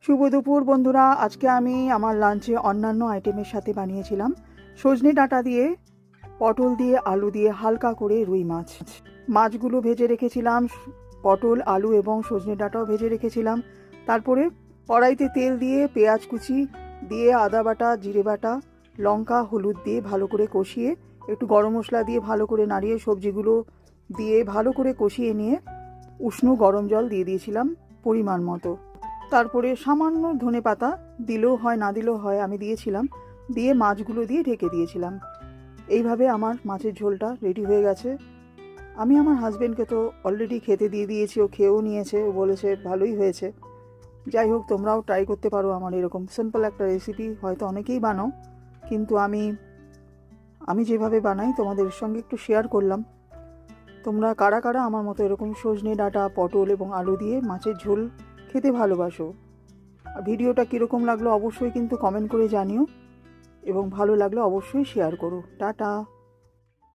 শুভ দুপুর বন্ধুরা। আজকে আমি আমার লাঞ্চে অন্যান্য আইটেমের সাথে বানিয়েছিলাম সজনে ডাঁটা দিয়ে, পটল দিয়ে, আলু দিয়ে হালকা করে রুই মাছ। মাছগুলো ভেজে রেখেছিলাম, পটল, আলু এবং সজনে ডাঁটাও ভেজে রেখেছিলাম। তারপরে কড়াইতে তেল দিয়ে পেঁয়াজ কুচি দিয়ে, আদা বাটা, জিরে বাটা, লঙ্কা, হলুদ দিয়ে ভালো করে কষিয়ে, একটু গরম মশলা দিয়ে ভালো করে নাড়িয়ে সবজিগুলো দিয়ে ভালো করে কষিয়ে নিয়ে উষ্ণ গরম জল দিয়ে দিয়েছিলাম পরিমাণ মতো। তারপরে সামান্য ধনে পাতা দিলেও হয়, না দিলেও হয়, আমি দিয়েছিলাম। দিয়ে মাছগুলো দিয়ে ঢেকে দিয়েছিলাম। এইভাবে আমার মাছের ঝোলটা রেডি হয়ে গেছে। আমি আমার হাজবেন্ডকে তো অলরেডি খেতে দিয়ে দিয়েছি, ও খেয়েও নিয়েছে, ও বলেছে ভালোই হয়েছে। যাই হোক, তোমরাও ট্রাই করতে পারো আমার এরকম সিম্পল একটা রেসিপি। হয়তো অনেকেই বানাও, কিন্তু আমি যেভাবে বানাই তোমাদের সঙ্গে একটু শেয়ার করলাম। তোমরা কারা কারা আমার মতো এরকম সজনে ডাঁটা, পটল এবং আলু দিয়ে মাছের ঝোল খেতে ভালোবাসো? ভিডিওটা কীরকম লাগলো অবশ্যই কিন্তু কমেন্ট করে জানিও, এবং ভালো লাগলে অবশ্যই শেয়ার করো। টাটা।